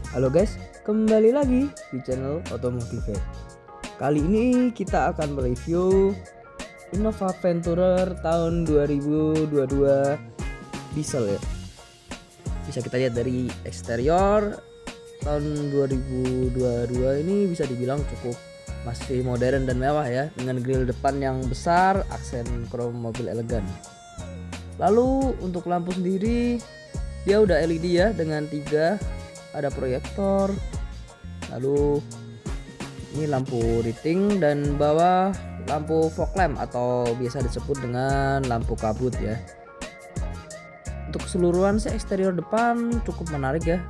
Halo guys, kembali lagi di channel Otomotive. Kali ini kita akan mereview Innova Venturer tahun 2022 diesel ya. Bisa kita lihat dari eksterior tahun 2022 ini bisa dibilang cukup masih modern dan mewah ya, dengan grill depan yang besar, aksen krom mobil elegan. Lalu untuk lampu sendiri dia udah LED ya, dengan 3 ada proyektor, lalu ini lampu riting dan bawah lampu fog lamp atau biasa disebut dengan lampu kabut ya. Untuk keseluruhan sih eksterior depan cukup menarik ya,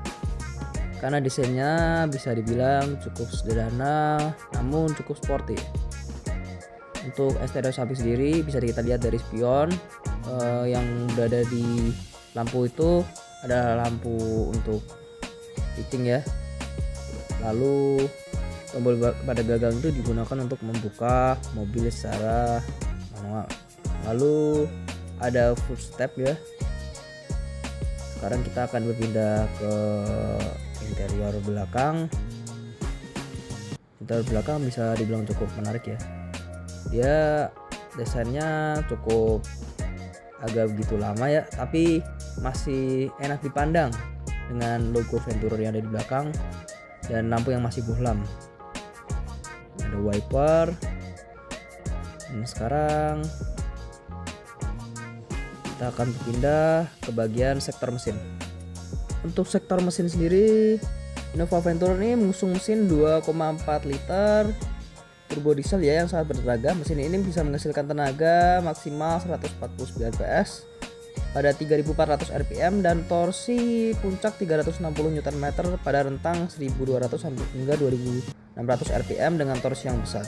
karena desainnya bisa dibilang cukup sederhana namun cukup sporty. Untuk eksterior samping sendiri bisa kita lihat dari spion yang berada di lampu itu ada lampu untuk lighting ya. Lalu tombol pada gagang itu digunakan untuk membuka mobil secara manual. Lalu ada footstep ya. Sekarang kita akan berpindah ke interior belakang. Interior belakang bisa dibilang cukup menarik ya. Dia desainnya cukup agak begitu lama ya, tapi masih enak dipandang dengan logo Venturer yang ada di belakang dan lampu yang masih bohlam. Ada wiper. Dan sekarang kita akan berpindah ke bagian sektor mesin. Untuk sektor mesin sendiri, Innova Venturer ini mengusung mesin 2,4 liter turbo diesel ya, yang sangat bertenaga. Mesin ini bisa menghasilkan tenaga maksimal 149 PS pada 3400 rpm dan torsi puncak 360 Nm pada rentang 1200 sampai hingga 2600 rpm dengan torsi yang besar.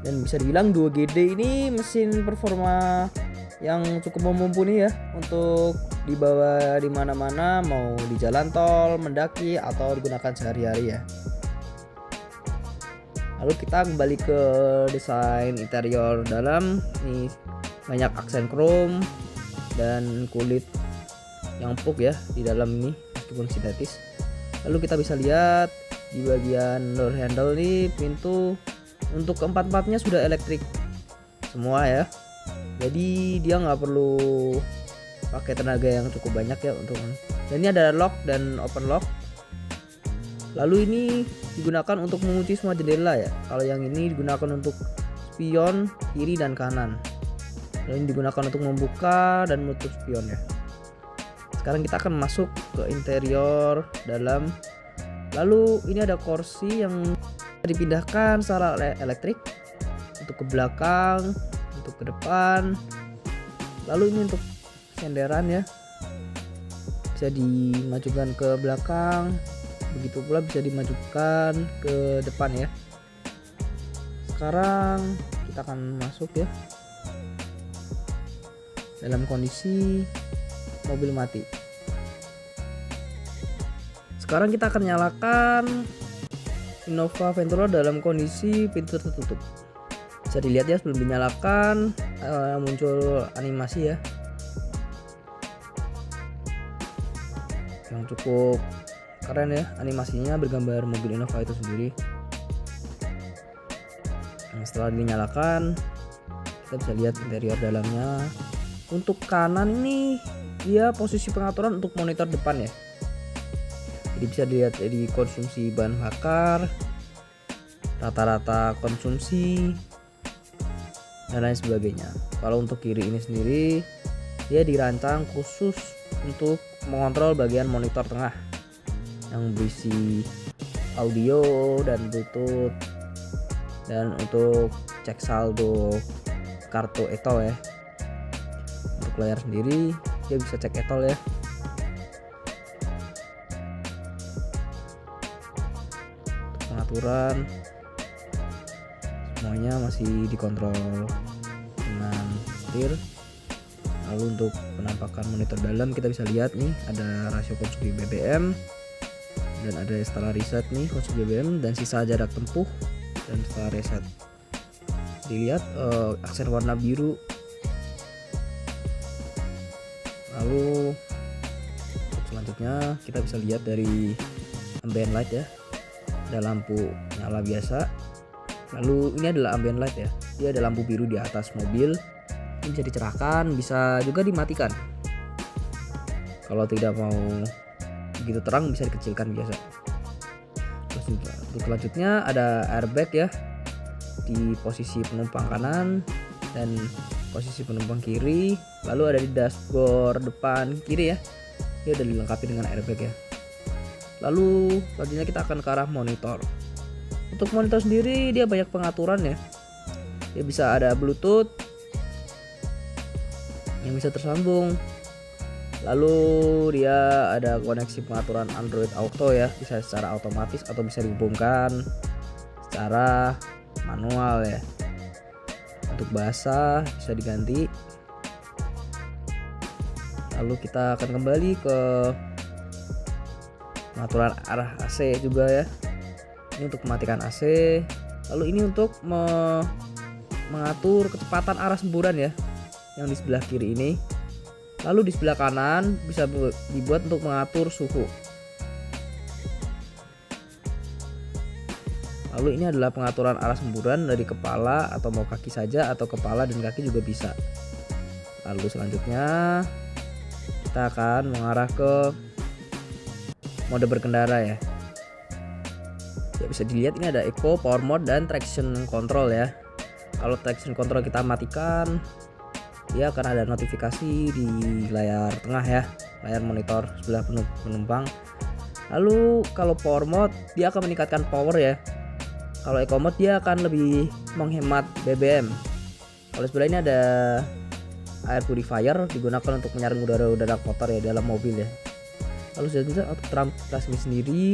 Dan bisa dibilang 2GD ini mesin performa yang cukup mumpuni ya untuk dibawa di mana-mana, mau di jalan tol, mendaki atau digunakan sehari-hari ya. Lalu kita kembali ke desain interior dalam. Ini banyak aksen chrome dan kulit yang empuk ya di dalam ini meskipun sintetis. Lalu kita bisa lihat di bagian door handle nih, pintu untuk keempat-empatnya sudah elektrik semua ya, jadi dia nggak perlu pakai tenaga yang cukup banyak ya untuk. Dan ini ada lock dan open lock. Lalu ini digunakan untuk mengunci semua jendela ya. Kalau yang ini digunakan untuk spion kiri dan kanan. Lalu ini digunakan untuk membuka dan menutup spion ya. Sekarang kita akan masuk ke interior dalam. Lalu ini ada kursi yang dipindahkan secara elektrik untuk ke belakang, untuk ke depan. Lalu ini untuk senderan ya, bisa dimajukan ke belakang, begitu pula bisa dimajukan ke depan ya. Sekarang kita akan masuk ya dalam kondisi mobil mati. Sekarang kita akan nyalakan Innova Venturer dalam kondisi pintu tertutup. Bisa dilihat ya, sebelum dinyalakan muncul animasi ya yang cukup keren ya, animasinya bergambar mobil Innova itu sendiri. Nah, setelah dinyalakan kita bisa lihat interior dalamnya. Untuk kanan ini dia posisi pengaturan untuk monitor depan ya, jadi bisa dilihat di konsumsi bahan bakar, rata-rata konsumsi dan lain sebagainya. Kalau untuk kiri ini sendiri dia dirancang khusus untuk mengontrol bagian monitor tengah yang berisi audio dan Bluetooth, dan untuk cek saldo kartu etol ya. Untuk layar sendiri dia bisa cek etol ya. Untuk pengaturan semuanya masih dikontrol dengan setir. Lalu untuk penampakan monitor dalam kita bisa lihat nih ada rasio konsumsi BBM dan ada setelah reset nih konsumsi BBM dan sisa jarak tempuh dan setelah reset. Dilihat aksen warna biru. Lalu untuk selanjutnya kita bisa lihat dari ambient light ya, ada lampu nyala biasa. Lalu ini adalah ambient light ya, dia ada lampu biru di atas mobil. Ini bisa dicerahkan, bisa juga dimatikan. Kalau tidak mau begitu terang bisa dikecilkan biasa. Terus untuk selanjutnya ada airbag ya di posisi penumpang kanan dan posisi penumpang kiri. Lalu ada di dashboard depan kiri ya, dia udah dilengkapi dengan airbag ya. Lalu selanjutnya kita akan ke arah monitor. Untuk monitor sendiri dia banyak pengaturan ya. Dia bisa ada Bluetooth yang bisa tersambung. Lalu dia ada koneksi pengaturan Android Auto ya, bisa secara otomatis atau bisa dihubungkan secara manual ya. Untuk bahasa bisa diganti. Lalu kita akan kembali ke pengaturan arah AC juga ya. Ini untuk mematikan AC. Lalu ini untuk mengatur kecepatan arah semburan ya, yang di sebelah kiri ini. Lalu di sebelah kanan bisa dibuat untuk mengatur suhu. Lalu ini adalah pengaturan arah semburan dari kepala atau mau kaki saja, atau kepala dan kaki juga bisa. Lalu selanjutnya kita akan mengarah ke mode berkendara ya. Ya bisa dilihat ini ada Eco, Power Mode, dan Traction Control ya. Kalau Traction Control kita matikan, dia akan ada notifikasi di layar tengah ya, layar monitor sebelah penumpang. Lalu kalau Power Mode dia akan meningkatkan power ya. Kalau Eco Mode dia akan lebih menghemat BBM. Kalau sebelah ini ada air purifier, digunakan untuk menyaring udara-udara kotor ya dalam mobil ya. Lalu selanjutnya untuk transmisi sendiri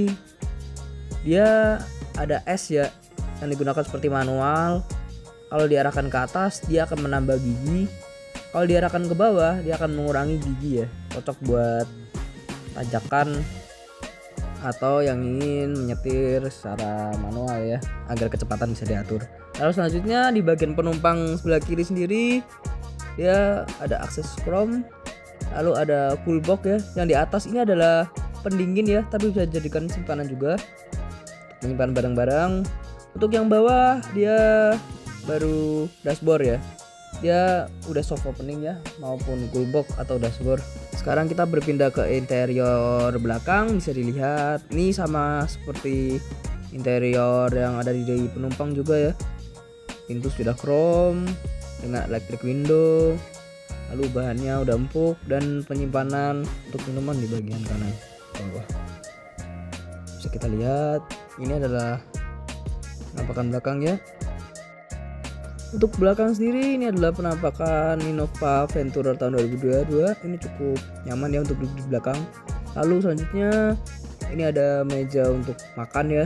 dia ada S ya, yang digunakan seperti manual. Kalau diarahkan ke atas dia akan menambah gigi, kalau diarahkan ke bawah dia akan mengurangi gigi ya. Cocok buat tanjakan atau yang ingin menyetir secara manual ya, agar kecepatan bisa diatur. Lalu selanjutnya di bagian penumpang sebelah kiri sendiri dia ada akses chrome. Lalu ada cool box ya, yang di atas ini adalah pendingin ya, tapi bisa dijadikan simpanan juga untuk menyimpan barang-barang. Untuk yang bawah dia baru dashboard ya, dia udah soft opening ya, maupun cool box atau dashboard. Sekarang kita berpindah ke interior belakang, bisa dilihat ini sama seperti interior yang ada di penumpang juga ya. Pintu sudah chrome dengan electric window. Lalu bahannya udah empuk dan penyimpanan untuk minuman di bagian kanan bawah. Bisa kita lihat ini adalah penampakan belakang ya. Untuk belakang sendiri ini adalah penampakan Innova Venturer tahun 2022. Ini cukup nyaman ya untuk duduk di belakang. Lalu selanjutnya ini ada meja untuk makan ya,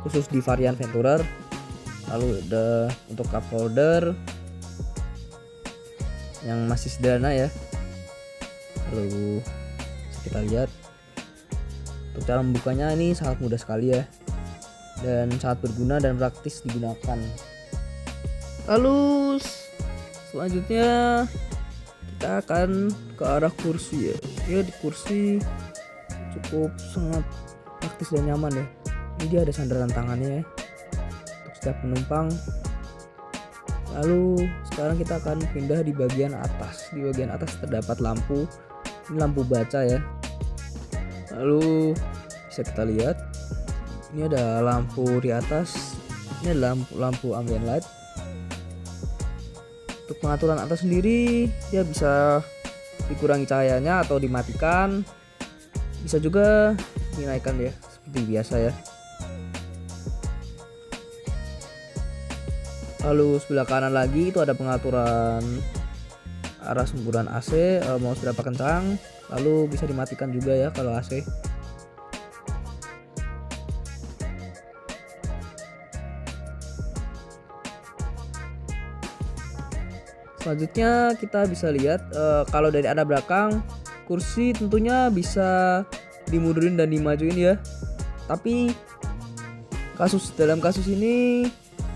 khusus di varian Venturer. Lalu ada untuk cup holder yang masih sederhana ya. Lalu kita lihat untuk cara membukanya, ini sangat mudah sekali ya, dan sangat berguna dan praktis digunakan. Lalu selanjutnya kita akan ke arah kursi ya. Ya di kursi cukup sangat praktis dan nyaman ya. Ini dia ada sandaran tangannya ya untuk setiap penumpang. Lalu sekarang kita akan pindah di bagian atas. Di bagian atas terdapat lampu. Ini lampu baca ya. Lalu bisa kita lihat ini ada lampu di atas. Ini adalah lampu ambient light. Untuk pengaturan atas sendiri dia bisa dikurangi cahayanya atau dimatikan. Bisa juga dinaikkan ya seperti biasa ya. Lalu sebelah kanan lagi itu ada pengaturan arah semburan AC, mau seberapa kencang. Lalu bisa dimatikan juga ya kalau AC. Selanjutnya kita bisa lihat kalau dari arah belakang kursi tentunya bisa dimundurin dan dimajuin ya. Tapi dalam kasus ini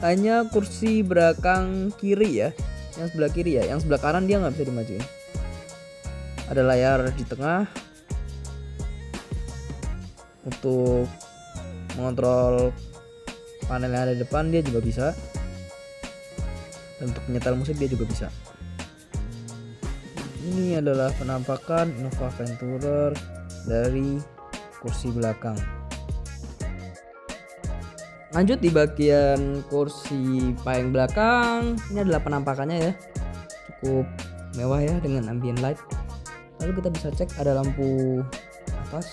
hanya kursi belakang kiri ya, yang sebelah kiri ya, yang sebelah kanan dia nggak bisa dimajuin. Ada layar di tengah. untuk mengontrol panel yang ada di depan dia juga bisa, dan untuk menyetel musik dia juga bisa. Ini adalah penampakan Innova Venturer dari kursi belakang. Lanjut di bagian kursi paling belakang, ini adalah penampakannya ya, cukup mewah ya dengan ambient light. Lalu kita bisa cek ada lampu atas.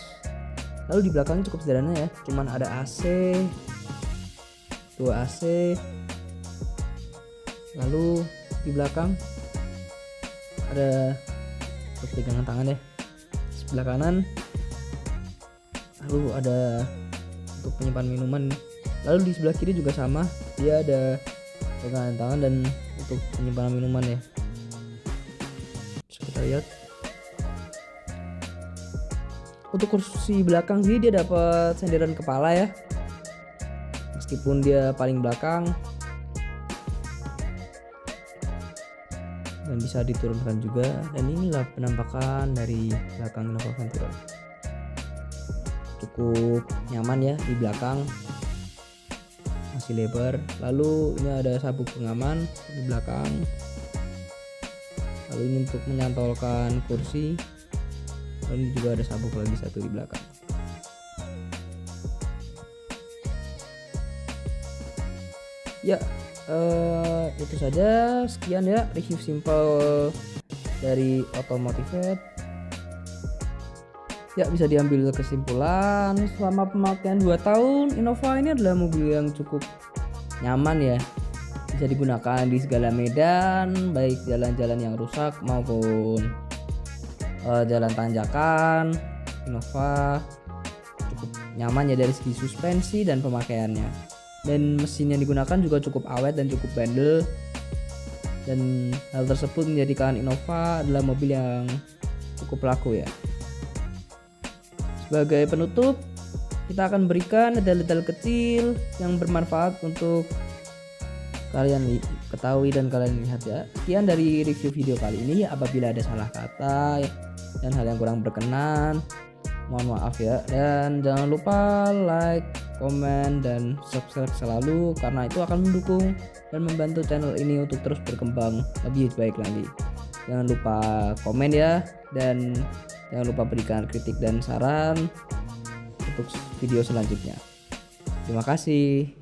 Lalu di belakangnya cukup sederhana ya, cuman ada AC, 2 AC. Lalu di belakang ada untuk pegangan tangan ya, sebelah kanan. Lalu ada untuk penyimpan minuman. Lalu di sebelah kiri juga sama, dia ada pegangan tangan dan untuk penyimpanan minuman ya. Bisa kita lihat. Untuk kursi belakang sih dia dapat senderan kepala ya, meskipun dia paling belakang, dan bisa diturunkan juga. Dan inilah penampakan dari belakang Innova Venturer. Cukup nyaman ya di belakang, masih lebar. Lalu ini ada sabuk pengaman di belakang. Lalu ini untuk menyantolkan kursi. Lalu ini juga ada sabuk lagi satu di belakang. Ya, itu saja. Sekian ya review simple dari Automotive. Ya, bisa diambil kesimpulan selama pemakaian 2 tahun Innova ini adalah mobil yang cukup nyaman ya. Bisa digunakan di segala medan, baik jalan-jalan yang rusak maupun jalan tanjakan. Innova cukup nyaman ya dari segi suspensi dan pemakaiannya. Dan mesin yang digunakan juga cukup awet dan cukup bandel. Dan hal tersebut menjadikan Innova adalah mobil yang cukup laku ya. Sebagai penutup, kita akan berikan detail-detail kecil yang bermanfaat untuk kalian ketahui dan kalian lihat ya. Sekian dari review video kali ini. Apabila ada salah kata dan hal yang kurang berkenan, mohon maaf ya. Dan jangan lupa like, komen, dan subscribe selalu, karena itu akan mendukung dan membantu channel ini untuk terus berkembang lebih baik lagi. Jangan lupa komen ya, dan jangan lupa berikan kritik dan saran untuk video selanjutnya. Terima kasih.